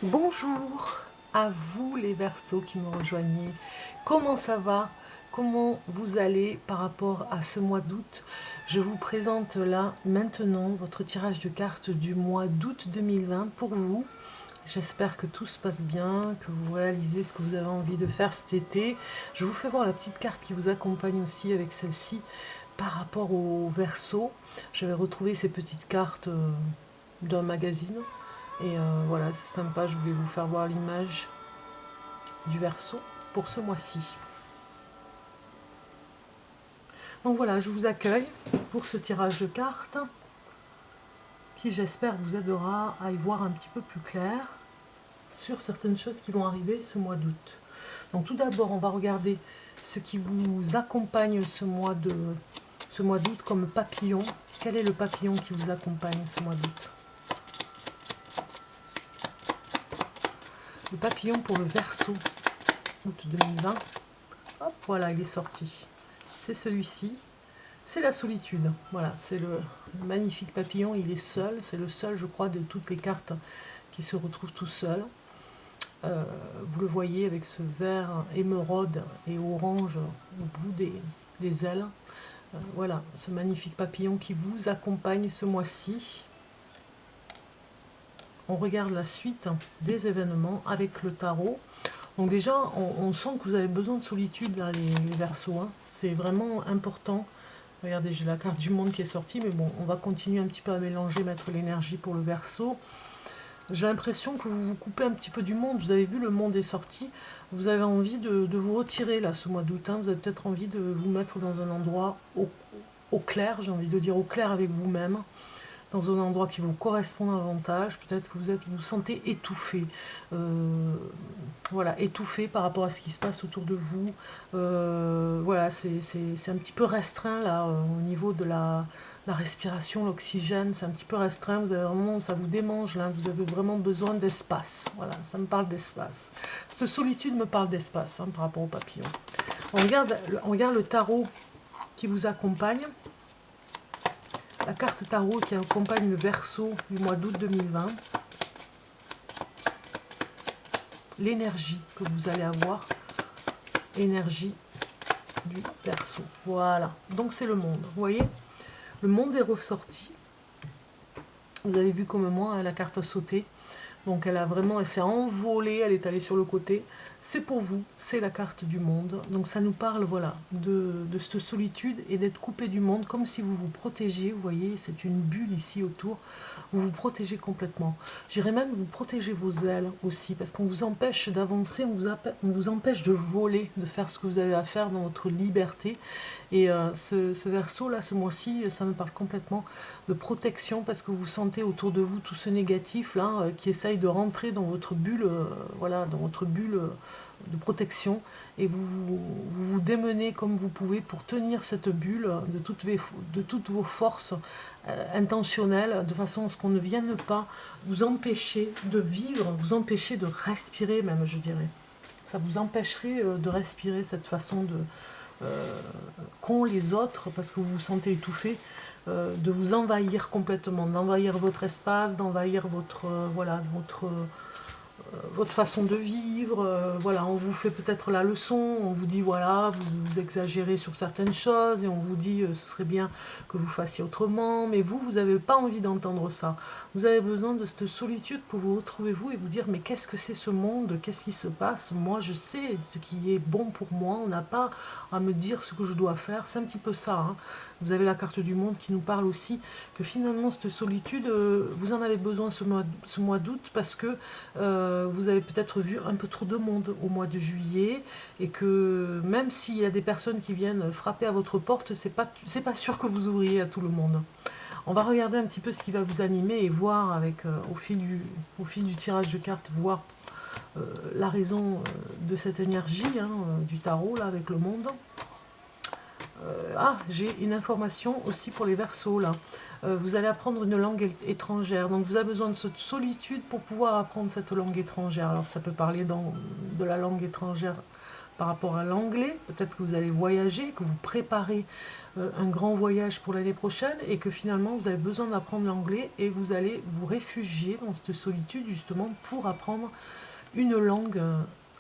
Bonjour à vous les Verseaux qui me rejoignez. Comment ça va? Comment vous allez par rapport à ce mois d'août? Je vous présente là maintenant votre tirage de cartes du mois d'août 2020 pour vous. J'espère que tout se passe bien, que vous réalisez ce que vous avez envie de faire cet été. Je vous fais voir la petite carte qui vous accompagne aussi avec celle-ci par rapport au Verseau. J'avais retrouvé ces petites cartes d'un magazine. Et voilà, c'est sympa, je voulais vous faire voir l'image du Verseau pour ce mois-ci. Donc voilà, je vous accueille pour ce tirage de cartes qui, j'espère, vous aidera à y voir un petit peu plus clair sur certaines choses qui vont arriver ce mois d'août. Donc tout d'abord, on va regarder ce qui vous accompagne ce mois d'août comme papillon. Quel est le papillon qui vous accompagne ce mois d'août? Le papillon pour le Verseau, août 2020. Hop, voilà, il est sorti. C'est celui-ci. C'est la solitude. Voilà, c'est le magnifique papillon. Il est seul. C'est le seul, je crois, de toutes les cartes qui se retrouve tout seul. Vous le voyez avec ce vert émeraude et orange au bout des ailes. Voilà, ce magnifique papillon qui vous accompagne ce mois-ci. On regarde la suite des événements avec le tarot. Donc déjà, on sent que vous avez besoin de solitude, là, les Verseaux. Hein. C'est vraiment important. Regardez, j'ai la carte du monde qui est sortie, mais bon, on va continuer un petit peu à mélanger, mettre l'énergie pour le Verseau. J'ai l'impression que vous vous coupez un petit peu du monde. Vous avez vu, le monde est sorti. Vous avez envie de vous retirer, là, ce mois d'août. Hein. Vous avez peut-être envie de vous mettre dans un endroit au clair, j'ai envie de dire au clair avec vous-même, dans un endroit qui vous correspond davantage. Peut-être que vous sentez étouffé. Voilà, étouffé par rapport à ce qui se passe autour de vous. Voilà, c'est un petit peu restreint là au niveau de la respiration, l'oxygène, c'est un petit peu restreint. Vous avez vraiment, ça vous démange là. Vous avez vraiment besoin d'espace. Voilà, ça me parle d'espace. Cette solitude me parle d'espace hein, par rapport au papillon. On regarde le tarot qui vous accompagne. La carte tarot qui accompagne le Verseau du mois d'août 2020. L'énergie que vous allez avoir. Énergie du Verseau. Voilà. Donc c'est le monde. Vous voyez? Le monde est ressorti. Vous avez vu comme moi, hein, la carte a sauté. Donc elle s'est envolée, elle est allée sur le côté. C'est pour vous, c'est la carte du monde. Donc ça nous parle, voilà, de cette solitude et d'être coupé du monde, comme si vous vous protégiez. Vous voyez, c'est une bulle ici autour. Vous vous protégez complètement. J'irais même vous protéger vos ailes aussi, parce qu'on vous empêche d'avancer, on vous empêche de voler, de faire ce que vous avez à faire dans votre liberté. Et ce Verseau-là, ce mois-ci, ça me parle complètement de protection, parce que vous sentez autour de vous tout ce négatif-là qui essaye de rentrer dans votre bulle, voilà, dans votre bulle de protection, et vous démenez comme vous pouvez pour tenir cette bulle de toutes vos forces intentionnelles, de façon à ce qu'on ne vienne pas vous empêcher de vivre, vous empêcher de respirer même, je dirais. Ça vous empêcherait de respirer cette façon qu'ont les autres, parce que vous vous sentez étouffé, de vous envahir complètement, d'envahir votre espace, d'envahir voilà, votre façon de vivre. Voilà, on vous fait peut-être la leçon, on vous dit voilà, vous exagérez sur certaines choses et on vous dit ce serait bien que vous fassiez autrement, mais vous n'avez pas envie d'entendre ça. Vous avez besoin de cette solitude pour vous retrouver vous et vous dire mais qu'est-ce que c'est ce monde, qu'est-ce qui se passe, moi je sais ce qui est bon pour moi, on n'a pas à me dire ce que je dois faire, c'est un petit peu ça. Hein. Vous avez la carte du monde qui nous parle aussi que finalement cette solitude, vous en avez besoin ce mois d'août parce que vous avez peut-être vu un peu trop de monde au mois de juillet et que même s'il y a des personnes qui viennent frapper à votre porte, c'est pas sûr que vous ouvriez à tout le monde. On va regarder un petit peu ce qui va vous animer et voir avec au fil du tirage de cartes, voir la raison de cette énergie hein, du tarot là avec le monde. J'ai une information aussi pour les Verseaux là. Vous allez apprendre une langue étrangère, donc vous avez besoin de cette solitude pour pouvoir apprendre cette langue étrangère. Alors ça peut parler de la langue étrangère par rapport à l'anglais. Peut-être que vous allez voyager, que vous préparez un grand voyage pour l'année prochaine et que finalement vous avez besoin d'apprendre l'anglais et vous allez vous réfugier dans cette solitude justement pour apprendre une langue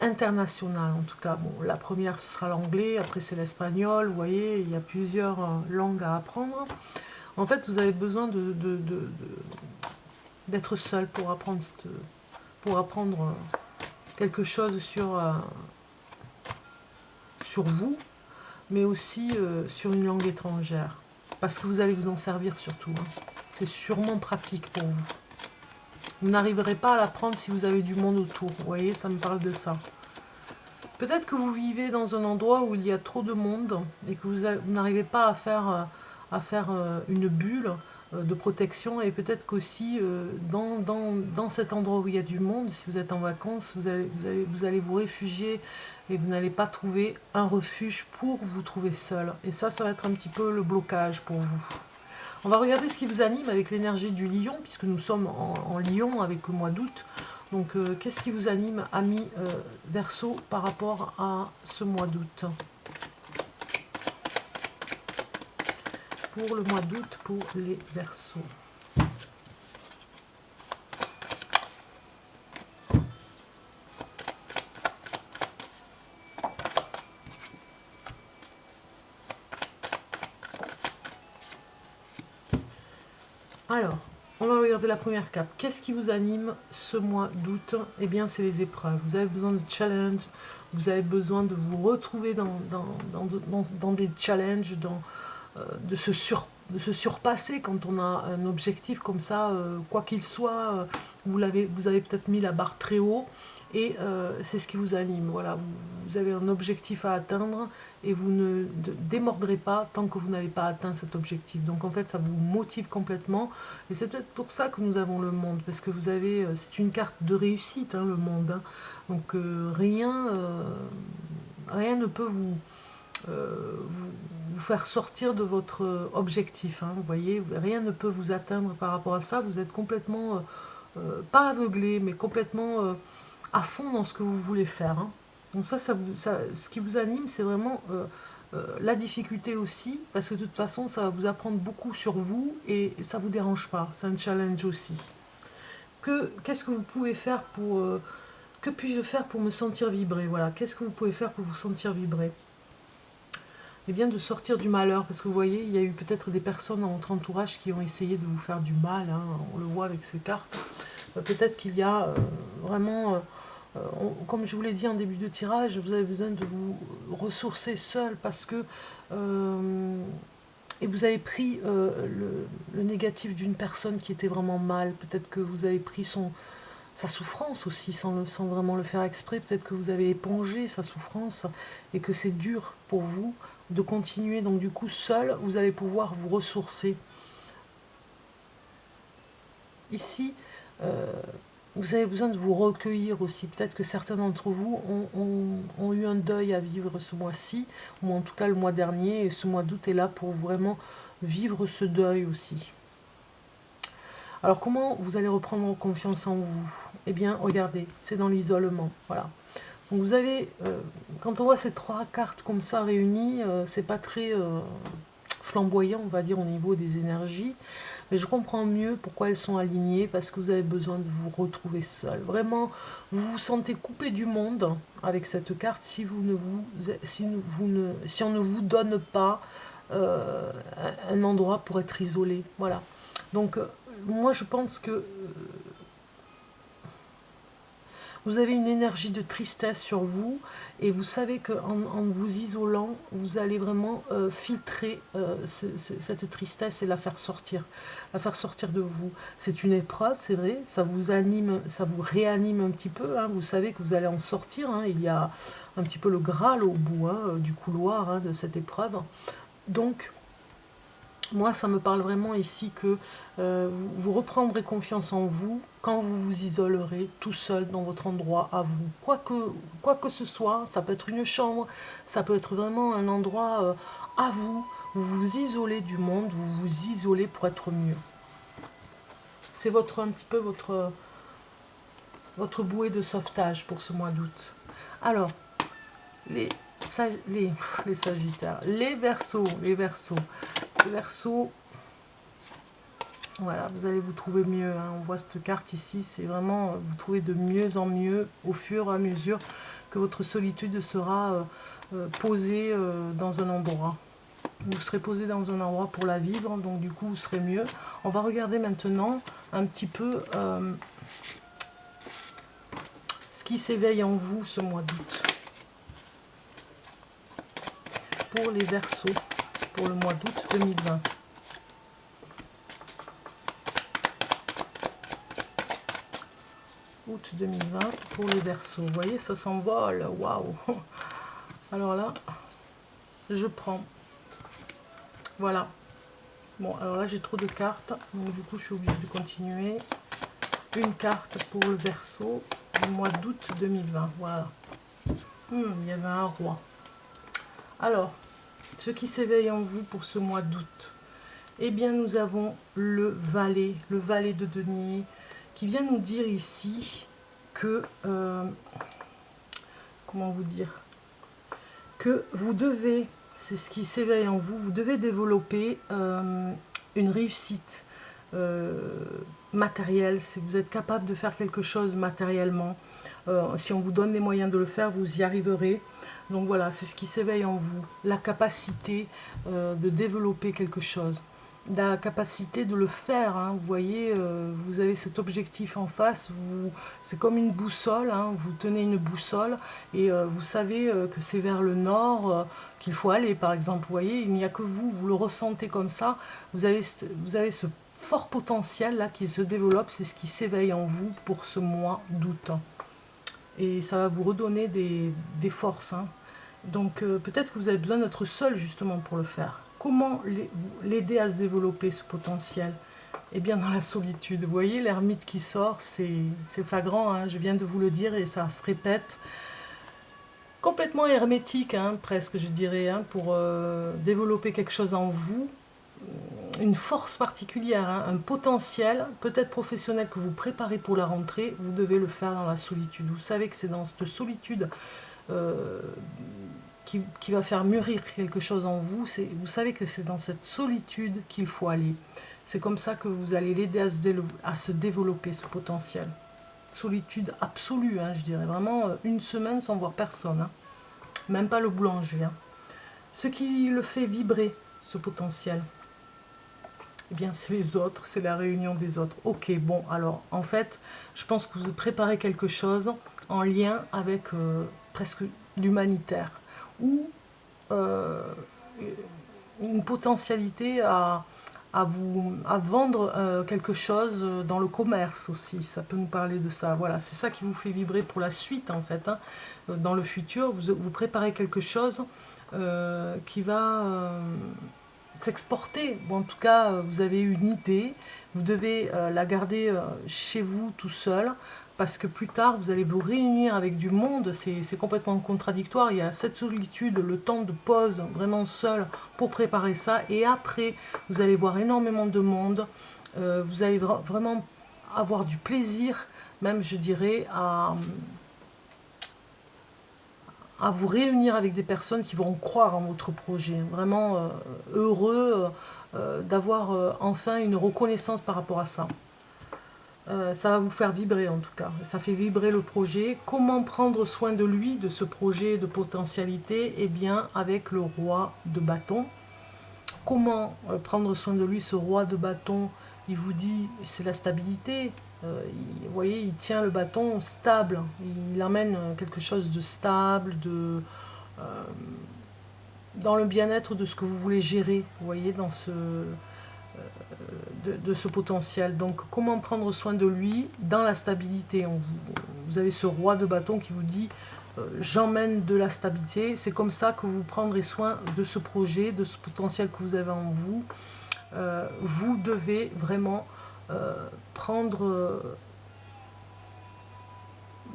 internationale. En tout cas, bon, la première ce sera l'anglais, après c'est l'espagnol, vous voyez, il y a plusieurs langues à apprendre. En fait, vous avez besoin d'être seul pour apprendre, quelque chose sur vous, mais aussi sur une langue étrangère. Parce que vous allez vous en servir surtout. Hein. C'est sûrement pratique pour vous. Vous n'arriverez pas à l'apprendre si vous avez du monde autour. Vous voyez, ça me parle de ça. Peut-être que vous vivez dans un endroit où il y a trop de monde et que vous n'arrivez pas à faire une bulle de protection. Et peut-être qu'aussi dans cet endroit où il y a du monde, si vous êtes en vacances, vous allez vous réfugier et vous n'allez pas trouver un refuge pour vous trouver seul. Et ça va être un petit peu le blocage pour vous. On va regarder ce qui vous anime avec l'énergie du lion, puisque nous sommes en lion avec le mois d'août. Donc, qu'est-ce qui vous anime, amis Verseau, par rapport à ce mois d'août? Pour le mois d'août, pour les Verseaux. Alors, on va regarder la première carte. Qu'est-ce qui vous anime ce mois d'août? Eh bien, c'est les épreuves. Vous avez besoin de challenge, vous avez besoin de vous retrouver dans des challenges, de se surpasser quand on a un objectif comme ça, quoi qu'il soit, vous avez peut-être mis la barre très haut et c'est ce qui vous anime. Voilà, vous avez un objectif à atteindre et vous ne démordrez pas tant que vous n'avez pas atteint cet objectif. Donc en fait, ça vous motive complètement et c'est peut-être pour ça que nous avons le monde, parce que c'est une carte de réussite, hein, le monde. Hein. Donc rien ne peut vous faire sortir de votre objectif. Hein, vous voyez, rien ne peut vous atteindre par rapport à ça. Vous êtes complètement, pas aveuglé, mais complètement à fond dans ce que vous voulez faire. Hein. Donc ce qui vous anime, c'est vraiment la difficulté aussi, parce que de toute façon, ça va vous apprendre beaucoup sur vous et ça ne vous dérange pas. C'est un challenge aussi. Qu'est-ce que vous pouvez faire pour... que puis-je faire pour me sentir vibrer? Voilà, qu'est-ce que vous pouvez faire pour vous sentir vibrer? Eh bien, de sortir du malheur, parce que vous voyez, il y a eu peut-être des personnes dans votre entourage qui ont essayé de vous faire du mal, hein, on le voit avec ces cartes. Peut-être qu'il y a vraiment, comme je vous l'ai dit en début de tirage, vous avez besoin de vous ressourcer seul, parce que et vous avez pris le négatif d'une personne qui était vraiment mal, peut-être que vous avez pris sa souffrance aussi, sans vraiment le faire exprès, peut-être que vous avez épongé sa souffrance, et que c'est dur pour vous de continuer, donc du coup seul vous allez pouvoir vous ressourcer. Ici vous avez besoin de vous recueillir aussi, peut-être que certains d'entre vous ont eu un deuil à vivre ce mois-ci, ou en tout cas le mois dernier, et ce mois d'août est là pour vraiment vivre ce deuil aussi. Alors comment vous allez reprendre confiance en vous? Eh bien regardez, c'est dans l'isolement, voilà. Donc vous avez, quand on voit ces trois cartes comme ça réunies, c'est pas très flamboyant, on va dire, au niveau des énergies, mais je comprends mieux pourquoi elles sont alignées, parce que vous avez besoin de vous retrouver seul. Vraiment, vous vous sentez coupé du monde avec cette carte si on ne vous donne pas un endroit pour être isolé. Voilà. Donc moi je pense que vous avez une énergie de tristesse sur vous et vous savez qu'en vous isolant, vous allez vraiment filtrer cette tristesse et la faire sortir de vous. C'est une épreuve, c'est vrai, ça vous anime, ça vous réanime un petit peu, hein. Vous savez que vous allez en sortir, hein. Il y a un petit peu le Graal au bout, hein, du couloir, hein, de cette épreuve. Donc, moi, ça me parle vraiment ici que vous reprendrez confiance en vous quand vous vous isolerez tout seul dans votre endroit à vous. Quoi que ce soit, ça peut être une chambre, ça peut être vraiment un endroit à vous. Vous vous isolez du monde, vous vous isolez pour être mieux. C'est un petit peu votre bouée de sauvetage pour ce mois d'août. Alors, les Sagittaires, les Verseaux, les Verseaux, voilà, vous allez vous trouver mieux, hein. On voit cette carte ici, c'est vraiment, vous trouvez de mieux en mieux au fur et à mesure que votre solitude sera posée dans un endroit. Vous serez posé dans un endroit pour la vivre, donc du coup vous serez mieux. On va regarder maintenant un petit peu ce qui s'éveille en vous ce mois d'août. Pour les Verseaux, pour le mois d'août 2020. Août 2020 pour les Verseaux. Vous voyez, ça s'envole. Waouh! Alors là, je prends. Voilà. Bon, alors là, j'ai trop de cartes. Donc du coup, je suis obligée de continuer. Une carte pour le Verseau du mois d'août 2020. Voilà. Il y avait un roi. Alors, ce qui s'éveille en vous pour ce mois d'août. Eh bien, nous avons le valet de denier, qui vient nous dire ici que, comment vous dire, que vous devez, c'est ce qui s'éveille en vous, vous devez développer une réussite matérielle, si vous êtes capable de faire quelque chose matériellement, si on vous donne les moyens de le faire, vous y arriverez. Donc voilà, c'est ce qui s'éveille en vous, la capacité de développer quelque chose, la capacité de le faire, hein. Vous voyez, vous avez cet objectif en face, c'est comme une boussole, hein. Vous tenez une boussole et vous savez que c'est vers le nord qu'il faut aller, par exemple. Vous voyez, il n'y a que vous le ressentez comme ça, vous avez ce fort potentiel là qui se développe, c'est ce qui s'éveille en vous pour ce mois d'août. Et ça va vous redonner des forces, hein. Donc peut-être que vous avez besoin d'être seul justement pour le faire. Comment l'aider à se développer ce potentiel? Eh bien dans la solitude. Vous voyez l'ermite qui sort, c'est flagrant, hein, je viens de vous le dire et ça se répète. Complètement hermétique, hein, presque je dirais, hein, pour développer quelque chose en vous, une force particulière, hein, un potentiel, peut-être professionnel que vous préparez pour la rentrée, vous devez le faire dans la solitude. Vous savez que c'est dans cette solitude qui va faire mûrir quelque chose en vous. Vous savez que c'est dans cette solitude qu'il faut aller. C'est comme ça que vous allez l'aider à se développer, ce potentiel. Solitude absolue, hein, je dirais. Vraiment une semaine sans voir personne. Hein. Même pas le boulanger. Hein. Ce qui le fait vibrer, ce potentiel, eh bien c'est les autres, c'est la réunion des autres. Ok, bon, alors en fait, je pense que vous préparez quelque chose en lien avec presque l'humanitaire, ou une potentialité à vendre quelque chose dans le commerce aussi, ça peut nous parler de ça. Voilà, c'est ça qui vous fait vibrer pour la suite en fait. Hein. Dans le futur, vous préparez quelque chose qui va s'exporter. Bon, en tout cas, vous avez une idée, vous devez la garder chez vous tout seul, parce que plus tard, vous allez vous réunir avec du monde, c'est complètement contradictoire. Il y a cette solitude, le temps de pause, vraiment seul, pour préparer ça, et après, vous allez voir énormément de monde, vous allez vraiment avoir du plaisir, même je dirais, à vous réunir avec des personnes qui vont croire en votre projet. Vraiment heureux d'avoir enfin une reconnaissance par rapport à ça. Ça va vous faire vibrer en tout cas. Ça fait vibrer le projet. Comment prendre soin de lui, de ce projet de potentialité? Eh bien, avec le roi de bâton. Comment prendre soin de lui, ce roi de bâton? Il vous dit, c'est la stabilité. Vous voyez, il tient le bâton stable. Il amène quelque chose de stable, dans le bien-être de ce que vous voulez gérer. Vous voyez, dans de ce potentiel. Donc, comment prendre soin de lui dans la stabilité? Vous avez ce roi de bâton qui vous dit j'emmène de la stabilité. C'est comme ça que vous prendrez soin de ce projet, de ce potentiel que vous avez en vous. Vous devez vraiment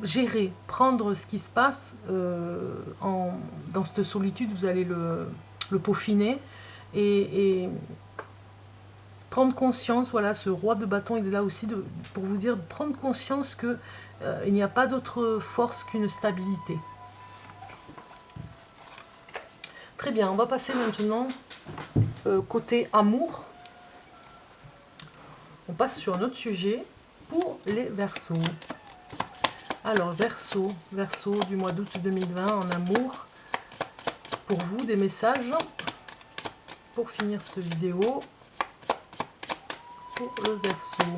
gérer, prendre ce qui se passe dans cette solitude. Vous allez le peaufiner et prendre conscience. Voilà, ce roi de bâton, il est là aussi pour vous dire de prendre conscience que il n'y a pas d'autre force qu'une stabilité. Très bien, on va passer maintenant côté amour. On passe sur un autre sujet pour les Verseaux. Alors, Verseau du mois d'août 2020 en amour. Pour vous, des messages pour finir cette vidéo pour le Verseau.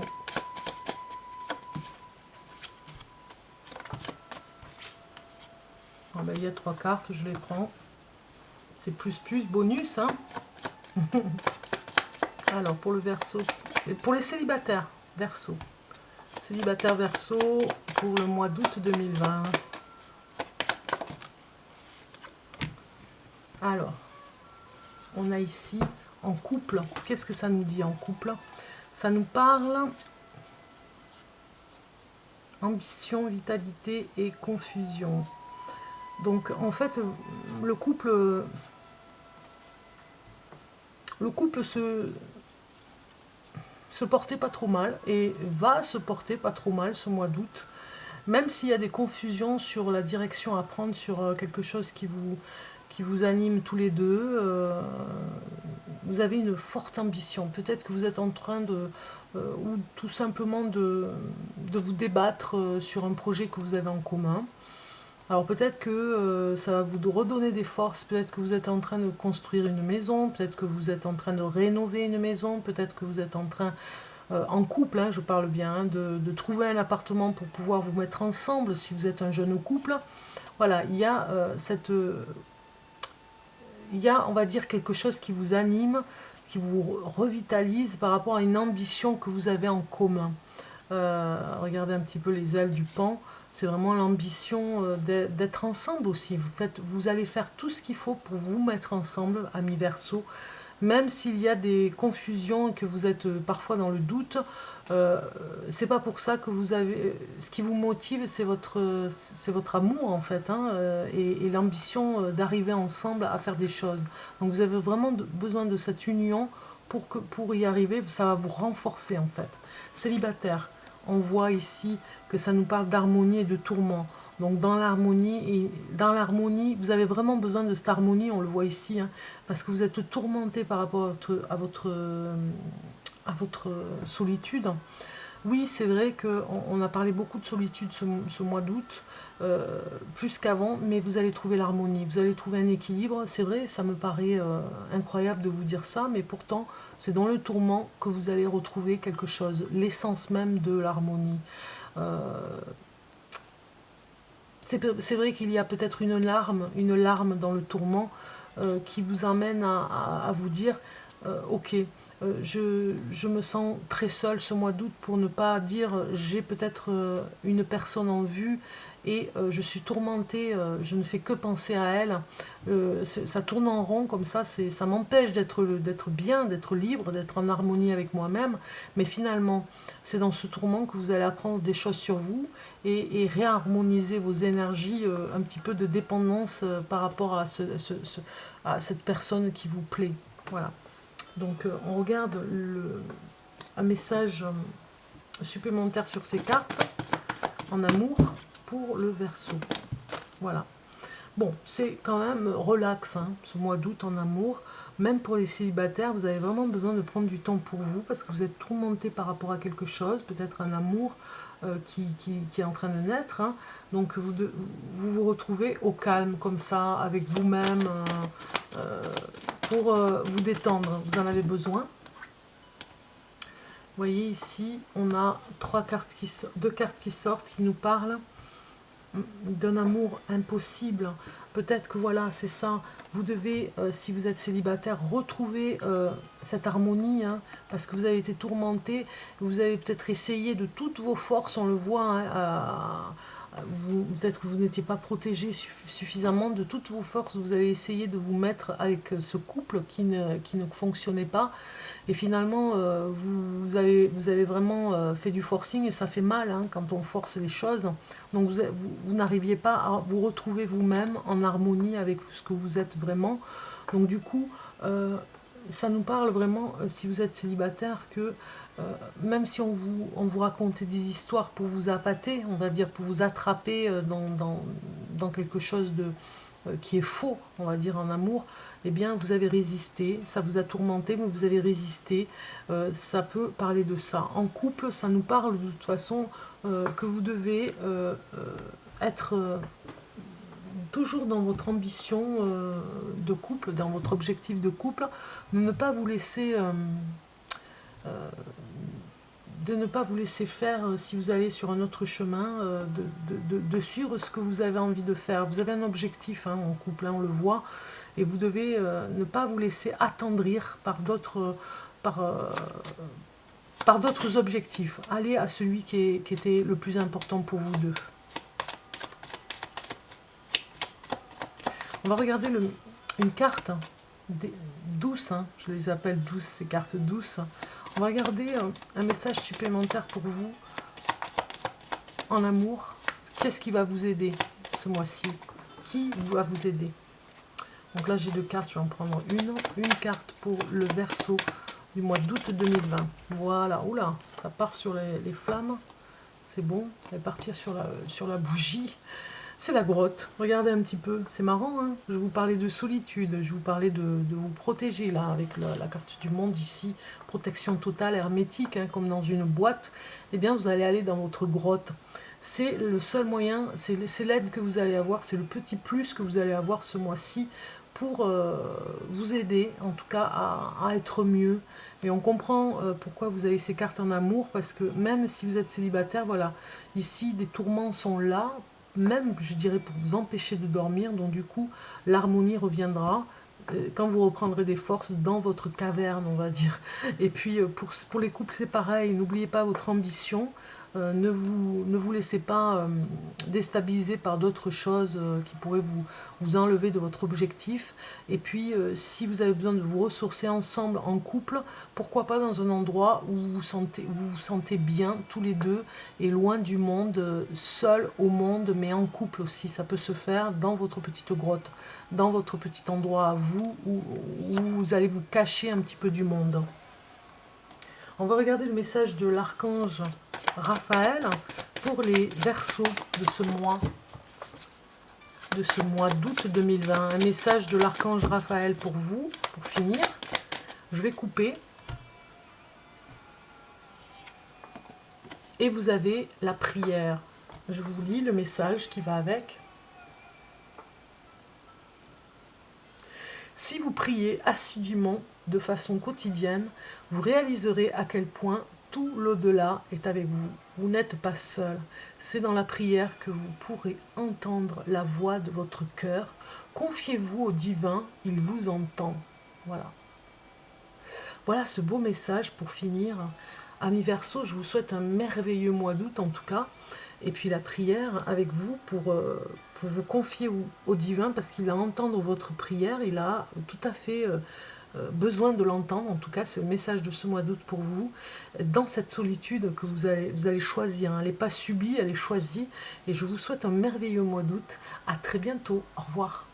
Ah ben, il y a 3 cartes, je les prends. C'est plus bonus, hein. Alors, pour le Verseau, et pour les célibataires, Verseau. Célibataire Verseau pour le mois d'août 2020. Alors, on a ici en couple. Qu'est-ce que ça nous dit en couple? Ça nous parle ambition, vitalité et confusion. Donc, en fait, le couple se portait pas trop mal et va se porter pas trop mal ce mois d'août, même s'il y a des confusions sur la direction à prendre, sur quelque chose qui vous anime tous les deux. Vous avez une forte ambition. Peut-être que vous êtes en train ou tout simplement de vous débattre sur un projet que vous avez en commun. Alors peut-être que ça va vous redonner des forces, peut-être que vous êtes en train de construire une maison, peut-être que vous êtes en train de rénover une maison, peut-être que vous êtes en train, en couple, hein, je parle bien, hein, de trouver un appartement pour pouvoir vous mettre ensemble si vous êtes un jeune couple. Voilà, il y a on va dire, quelque chose qui vous anime, qui vous revitalise par rapport à une ambition que vous avez en commun. Regardez un petit peu les ailes du pan. C'est vraiment l'ambition d'être ensemble aussi. Vous allez faire tout ce qu'il faut pour vous mettre ensemble, amis Verseau. Même s'il y a des confusions et que vous êtes parfois dans le doute, c'est pas pour ça que vous avez. Ce qui vous motive, c'est votre amour en fait, hein, et l'ambition d'arriver ensemble à faire des choses. Donc vous avez vraiment besoin de cette union pour y arriver. Ça va vous renforcer en fait. Célibataire, on voit ici que ça nous parle d'harmonie et de tourment. Donc dans l'harmonie, vous avez vraiment besoin de cette harmonie, on le voit ici, hein, parce que vous êtes tourmenté par rapport à votre solitude. Oui, c'est vrai qu'on a parlé beaucoup de solitude ce mois d'août, plus qu'avant, mais vous allez trouver l'harmonie, vous allez trouver un équilibre. C'est vrai, ça me paraît incroyable de vous dire ça, mais pourtant, c'est dans le tourment que vous allez retrouver quelque chose, l'essence même de l'harmonie. C'est vrai qu'il y a peut-être une larme dans le tourment qui vous amène à vous dire ok, je me sens très seule ce mois d'août, pour ne pas dire j'ai peut-être une personne en vue et je suis tourmentée, je ne fais que penser à elle. Ça tourne en rond comme ça m'empêche d'être bien, d'être libre, d'être en harmonie avec moi-même. Mais finalement, c'est dans ce tourment que vous allez apprendre des choses sur vous et réharmoniser vos énergies, un petit peu de dépendance par rapport à cette personne qui vous plaît. Voilà. Donc on regarde un message supplémentaire sur ces cartes en amour pour le Verseau. Voilà. Bon, c'est quand même relax, hein, ce mois d'août en amour. Même pour les célibataires, vous avez vraiment besoin de prendre du temps pour vous parce que vous êtes tourmenté par rapport à quelque chose, peut-être un amour qui est en train de naître. Hein. Donc vous retrouvez au calme comme ça, avec vous-même, pour vous détendre. Vous en avez besoin. Vous voyez ici, on a deux cartes qui sortent, qui nous parlent d'un amour impossible. Peut-être que voilà, c'est ça. Vous devez, si vous êtes célibataire, retrouver cette harmonie, hein, parce que vous avez été tourmenté. Vous avez peut-être essayé de toutes vos forces, on le voit, hein, peut-être que vous n'étiez pas protégé suffisamment de toutes vos forces. Vous avez essayé de vous mettre avec ce couple qui ne fonctionnait pas. Et finalement, vous avez vraiment fait du forcing et ça fait mal, hein, quand on force les choses. Donc vous n'arriviez pas à vous retrouver vous-même en harmonie avec ce que vous êtes vraiment. Donc du coup, ça nous parle vraiment, si vous êtes célibataire, que même si on vous racontait des histoires pour vous appâter, on va dire, pour vous attraper dans quelque chose qui est faux, on va dire, en amour, eh bien, vous avez résisté, ça vous a tourmenté, mais vous avez résisté. Ça peut parler de ça. En couple, ça nous parle de toute façon que vous devez être toujours dans votre ambition de couple, dans votre objectif de couple, ne pas vous laisser... de ne pas vous laisser faire si vous allez sur un autre chemin, de suivre ce que vous avez envie de faire. Vous avez un objectif en couple, on le voit, et vous devez ne pas vous laisser attendrir par d'autres objectifs. Allez à celui qui était le plus important pour vous deux. On va regarder une carte douce, je les appelle douces, ces cartes douces. On va regarder un message supplémentaire pour vous en amour. Qu'est-ce qui va vous aider ce mois-ci? Qui va vous aider? Donc là, j'ai 2 cartes, je vais en prendre une carte pour le Verseau du mois d'août 2020. Voilà, oula, ça part sur les flammes. C'est bon, elle va partir sur la bougie. C'est la grotte, regardez un petit peu, c'est marrant, hein, je vous parlais de solitude, je vous parlais de vous protéger là, avec la carte du monde ici, protection totale, hermétique, comme dans une boîte, eh bien vous allez aller dans votre grotte. C'est le seul moyen, c'est l'aide que vous allez avoir, c'est le petit plus que vous allez avoir ce mois-ci pour vous aider, en tout cas, à être mieux. Et on comprend pourquoi vous avez ces cartes en amour, parce que même si vous êtes célibataire, voilà, ici, des tourments sont là, même, je dirais, pour vous empêcher de dormir. Donc du coup, l'harmonie reviendra quand vous reprendrez des forces dans votre caverne, on va dire. Et puis, pour les couples, c'est pareil. N'oubliez pas votre ambition. Ne vous laissez pas déstabiliser par d'autres choses qui pourraient vous enlever de votre objectif. Et puis, si vous avez besoin de vous ressourcer ensemble en couple, pourquoi pas dans un endroit où vous vous sentez bien tous les deux et loin du monde, seul au monde, mais en couple aussi. Ça peut se faire dans votre petite grotte, dans votre petit endroit à vous, où vous allez vous cacher un petit peu du monde. On va regarder le message de l'archange Raphaël pour les Verseaux de ce mois d'août 2020. Un message de l'archange Raphaël pour vous, pour finir. Je vais couper. Et vous avez la prière. Je vous lis le message qui va avec. Si vous priez assidûment de façon quotidienne, vous réaliserez à quel point tout l'au-delà est avec vous. Vous n'êtes pas seul. C'est dans la prière que vous pourrez entendre la voix de votre cœur. Confiez-vous au divin, il vous entend. Voilà. Voilà ce beau message pour finir. Amis Verseaux, je vous souhaite un merveilleux mois d'août en tout cas. Et puis la prière avec vous pour vous confier au divin parce qu'il va entendre votre prière. Il a tout à fait besoin de l'entendre. En tout cas, c'est le message de ce mois d'août pour vous. Dans cette solitude que vous allez choisir. Elle n'est pas subie, elle est choisie. Et je vous souhaite un merveilleux mois d'août. À très bientôt. Au revoir.